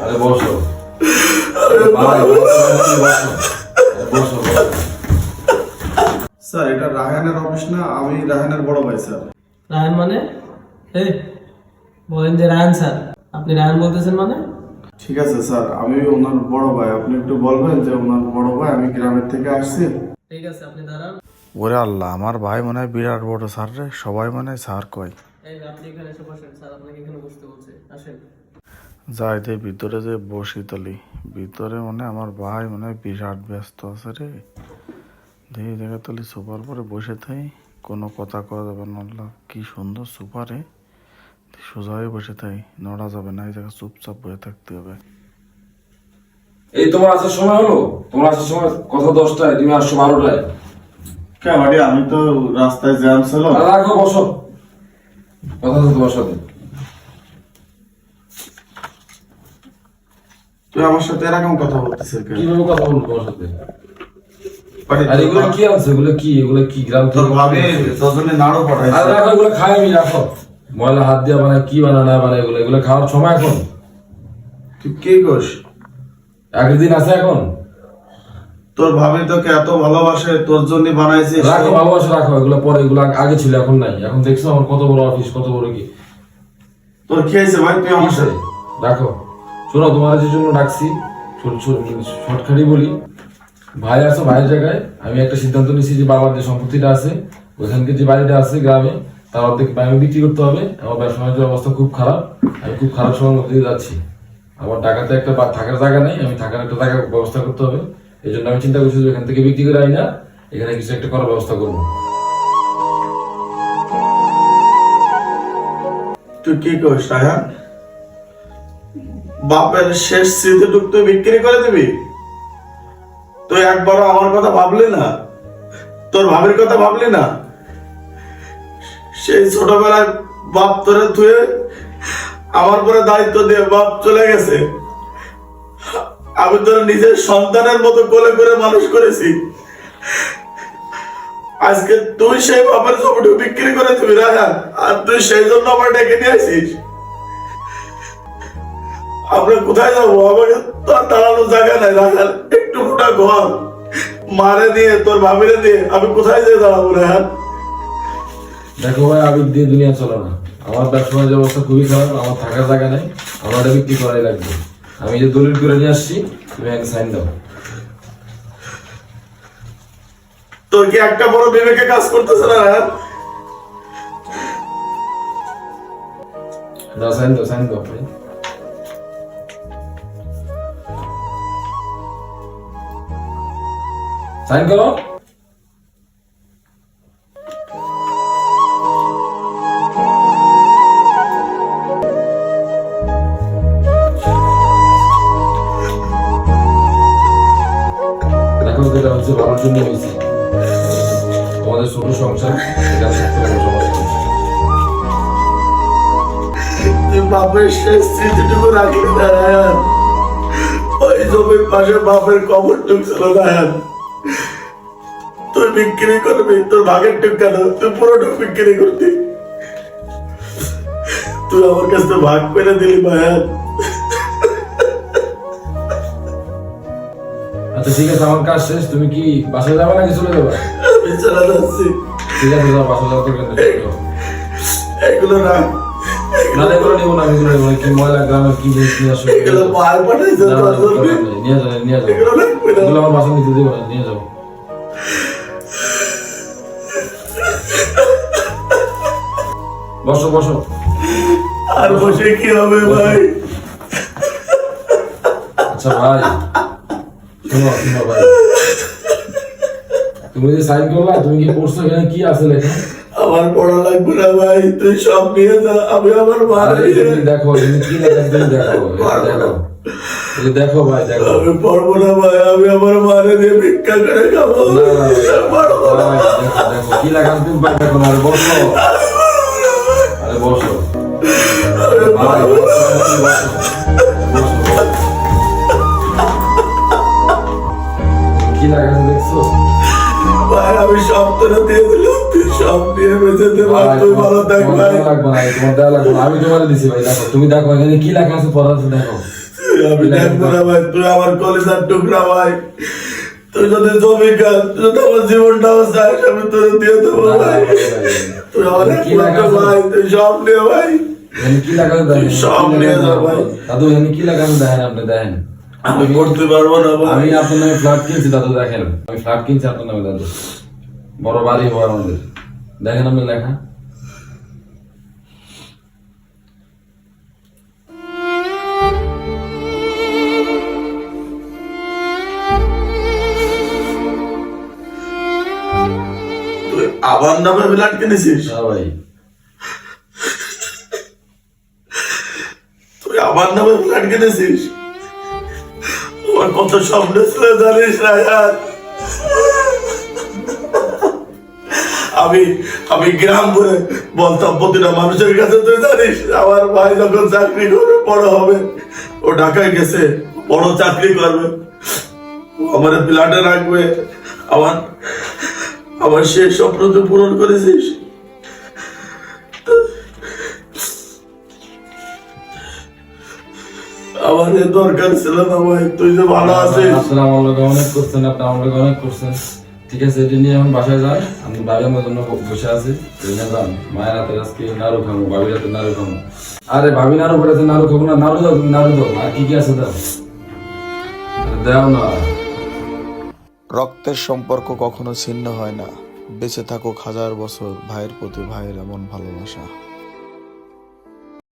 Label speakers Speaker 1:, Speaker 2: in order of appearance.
Speaker 1: আরে বসো
Speaker 2: স্যার এটা রায়হানের অফিস না, আমি রায়হানের বড় ভাই স্যার।
Speaker 3: রায়হান মানে? এই বলেন যে রায়হান স্যার, আপনি রায়হান বলতেছেন মানে?
Speaker 2: ঠিক আছে স্যার, আমি ওনার বড় ভাই, আপনি একটু বলবেন যে ওনার বড় ভাই, আমি গ্রামের থেকে আসছি।
Speaker 3: ঠিক আছে, আপনি দাঁড়ান।
Speaker 4: ওরে আল্লাহ, আমার ভাই মনে হয় বিরাট বড় স্যার রে, সবাই মনে হয় স্যার কয়।
Speaker 3: এই আপনি এখানে এসে বসেন, স্যার আপনাকে এখানে বসতে বলছে, আসেন।
Speaker 4: যাই দে ভিতরে যে বসি তলি, ভিতরে মনে হয় আমার ভাই মনে হয় বিরাট ব্যস্ত আছে রে। দেখি জায়গা তলি সোফার পরে বসে থাই, কোনো কথা কওয়া যাবে না। আল্লাহ কি সুন্দর সোফারে, সোজা হয়ে বসে থাই, নড়া যাবে না, এই জায়গা চুপচাপ বসে থাকতে হবে।
Speaker 1: এই তোমার আসার সময় হলো? তোমার আসার সময় কথা 10টায়, তুমি আসছো 12টায়।
Speaker 2: কে বাড়ি? আমি তো রাস্তায় জ্যাম ছিল।
Speaker 1: রাখো, বসো, কথা আছে তোমার সাথে।
Speaker 2: তুই আমার সাথে এরকম কথা বলতেছিস কেন?
Speaker 1: কিভাবে কথা বলবো তোমার সাথে?
Speaker 2: বাড়ি
Speaker 1: আর এগুলো কি আছে? এগুলো কি গ্রাম
Speaker 2: তোর
Speaker 1: থেকে?
Speaker 2: ভাবি দুজনে নাড়ু
Speaker 1: আর
Speaker 2: পাঠাইছে।
Speaker 1: রাখো, এগুলো খাই আমি, রাখো। ময়লা হাত দিয়ে বানায়, কি বানায় না বানায়, এগুলো খাওয়ার সময় এখন?
Speaker 2: তুই কি করিস?
Speaker 1: একদিন আছে এখন?
Speaker 2: তোর ভাবি তোকে এত ভালোবাসে, তোর জন্য বানাইছিস।
Speaker 1: রাখো, ভালোবাসা রাখো, এগুলো পরে, এগুলো আগে ছিল, এখন নাই। এখন দেখছো আমার কত বড় অফিস, কত বড় কি।
Speaker 2: তোর খেয়েছে ভাই, তুই আমার সাথে
Speaker 1: রাখো। শোনো, তোমার যে জন্য ডাকছি, শর্টকাটই বলি, ভাই আছো, ভাইয়ের জায়গায় আমি একটা সিদ্ধান্ত নিয়েছি যে বাবার যে সম্পত্তিটা আছে, ওইখানকে যে বাড়িটা আছে গ্রামে, তার অর্ধেক আমি বিক্রি করতে হবে। আমার ব্যবসা বাণিজ্যের অবস্থা খুব খারাপ, আমি খুব খারাপ সময়ের মধ্যে দিয়ে যাচ্ছি। আমার ঢাকাতে একটা থাকার জায়গা নেই, আমি থাকার একটা জায়গা ব্যবস্থা করতে হবে। এই জন্য আমি চিন্তা করছি যে এখান থেকে বিক্রি করে আই না, এখানে কিছু একটা করার ব্যবস্থা করবো।
Speaker 2: তুই কি করিস রায়হান? বাপের শেষ স্মৃতিটুক তুই বিক্রি করে দিবি? তুই একবারও আমার কথা ভাবলি না? তোর ভাবির কথা ভাবলি না? সেই ছোটবেলায় বাপ তোরে থুয়ে আমার পরে দায়িত্ব দিয়ে বাপ চলে গেছে। আমি তোর নিজের সন্তানের মতো কোলে করে মানুষ করেছি। আজকে তুই সেই বাপের জমিটুকু বিক্রি করে দিবি রায়হান? আর তুই সেই জন্য আমার ডেকে নিয়ে আসিস? আমরা কোথায় যাবো? আমাকে তোর দাঁড়ানোর জায়গা নাই রায়হান। একটু মোটা ঘর, মারে নিয়ে তোর ভাবিরে দিয়ে আমি কোথায় যেয়ে দাঁড়াবো রায়হান?
Speaker 1: দেখো ভাই, আবেগ দিয়ে দুনিয়া চলে না। আমার ব্যবসা বাণিজ্যের অবস্থা খুবই খারাপ, আমার থাকার জায়গা নেই, আমার এটা বিক্রি করাই লাগবে। আমি যে দলিল করে নিয়ে আসছি, তুমি একটা সাইন দাও।
Speaker 2: তোর কি একটা বড় বিবেকে কাজ করতেছে না রায়হান?
Speaker 1: দাও, সাইন দাও, সাইন দাও ভাই। সাইন করো। দেখো, যেটা হচ্ছে ভালোর জন্য হয়েছে, তোমাদের ছোট সংসার, এটা সবথেকে বড় সমস্যা।
Speaker 2: তুই বাপের শেষ স্মৃতিটুকু রাখলি না রায়হান? ওই জমির পাশে বাপের কবর ঢুকছিল রায়হান। তুই বিক্রি করবি তোর ভাগের টুক কেন? তুই পুরোটুক বিক্রি করবি। তুই আমার কাছ থেকে ভাগ করে দিলি রায়হান।
Speaker 1: আচ্ছা ঠিক আছে, আমার কাজ শেষ, তুমি কি বাসায় যাবে নাকি চলে যাবে?
Speaker 2: আমি চলে যাচ্ছি।
Speaker 1: ঠিক আছে, যাও, বাসায় যাওয়ার দরকার নেই, চলে যাও।
Speaker 2: এগুলো রাখ।
Speaker 1: না, এগুলো নেবো না, এগুলো নেবো না। কি ময়লা গ্রামের কি জিনিস নিয়ে আসো,
Speaker 2: এগুলো মার পাঠাইছে
Speaker 1: না, না,
Speaker 2: তোর জন্য।
Speaker 1: নিয়ে যাও, নিয়ে যাও।
Speaker 2: এগুলো রাখবি না।
Speaker 1: এগুলো আমার বাসা নিতে দেবো না, নিয়ে যাও। বসো, বসো।
Speaker 2: আর বসে কি হবে ভাই?
Speaker 1: আচ্ছা ভাই, শোনো শোনো ভাই, তুমি যে সাইন করলা, তুমি কি পড়ছো এখানে কি আছে লেখা?
Speaker 2: আমার পড়া লাগবে না ভাই, তুই সব নিয়ে যা। আমি আমার মার
Speaker 1: আরে তুমি দেখো, তুমি কি লেখা, তুমি দেখো, এটা দেখো, এই দেখো ভাই, দেখো।
Speaker 2: আমি পড়বো না ভাই, আমি আমার মারে দিয়ে ভিক্ষা করে খাবো।
Speaker 1: না, না,
Speaker 2: পড়বো না।
Speaker 1: ভাই, দেখো, দেখো, কি লেখা আছে তুমি ভাই দেখো না, আরে বসো, আরে বসো ভাই, বসো, বসো। কি লেখা আছে দেখছো?
Speaker 2: ভাই আমি সব তোরা দিয়ে দিলাম, তুই সব সব নিয়ে বেঁচে দে ভাই, তুই ভালো থাক
Speaker 1: তোমার
Speaker 2: ভাই।
Speaker 1: দেওয়া লাগবে না, তোমার দেওয়া লাগবে না, আমি তোমার দিছি ভাই। দেখো তুমি দেখো এখানে কি লেখা আছে পড়া আছে দেখো।
Speaker 2: আমি দেখবো না ভাই, তুই আমার কলেজার টুকরা ভাই। তুই যদি জমি খাস, তুই যদি আমার জীবনটাও চাস, আমি তোর দিয়ে দেবো ভাই। তুই আমার
Speaker 1: কি লেখা
Speaker 2: একমাত্র
Speaker 1: আছে?
Speaker 2: ভাই, তুই সব নিয়ে ভাই।
Speaker 1: এখানে কি লেখা আছে দেখেন,
Speaker 2: সব
Speaker 1: কি
Speaker 2: নিয়ে
Speaker 1: লেখা
Speaker 2: যাও
Speaker 1: আছে?
Speaker 2: ভাই।
Speaker 1: দাদু এখানে কি লেখা আছে দেখেন, আপনি দেখেন।
Speaker 2: আমি করতে পারবো না ভাই।
Speaker 1: আমি আপনার নামে ফ্ল্যাট কিনছি দাদু, দেখেন আমি ফ্ল্যাট কিনছি আপনার নামে দাদু, বড় বাড়ি হওয়ার আমাদের, দেখেন আপনি লেখা।
Speaker 2: তুই আবার নামে ফ্ল্যাট কিনেছিস?
Speaker 1: হ্যাঁ ভাই,
Speaker 2: তুই আমার নামে ফ্ল্যাট কিনেছিস? আমার কত স্বপ্ন ছিল জানিস না ইয়ার? আমি আমি গ্রাম করে বলতাম প্রতিটা মানুষের কাছে, তুই জানিস আমার ভাই যখন চাকরি করে বড় হবে, ও ঢাকায় গেছে, বড় চাকরি করবে, ও আমার ফ্ল্যাটে রাখবে। আমার আমার সেই স্বপ্ন তুই পূরণ করেছিস। আমার এ দরকার ছিল না ভাই, তুই যে ভালো আছিস।
Speaker 1: আপনারা আমার লোক অনেক করছেন, আপনি আমার লোক অনেক করছেন, ঠিক আছে। এটা নিয়ে এখন বাসায় যান, আমি ভাবি আমার জন্য বসে আছে, এনে যান। মায়ের হাতে আজকে নাড়ু খাবো, ভাবির হাতে নাড়ু খাবো। আরে ভাবি নাড়ু করেছে, নাড়ু খাবো না? নাড়ু দাও, তুমি নাড়ু দাও, আর কি কি আছে দাও, আরে দাও না।
Speaker 5: রক্তের সম্পর্ক কখনো ছিন্ন হয় না। বেঁচে থাকুক হাজার বছর ভাইয়ের প্রতি ভাইয়ের এমন ভালোবাসা।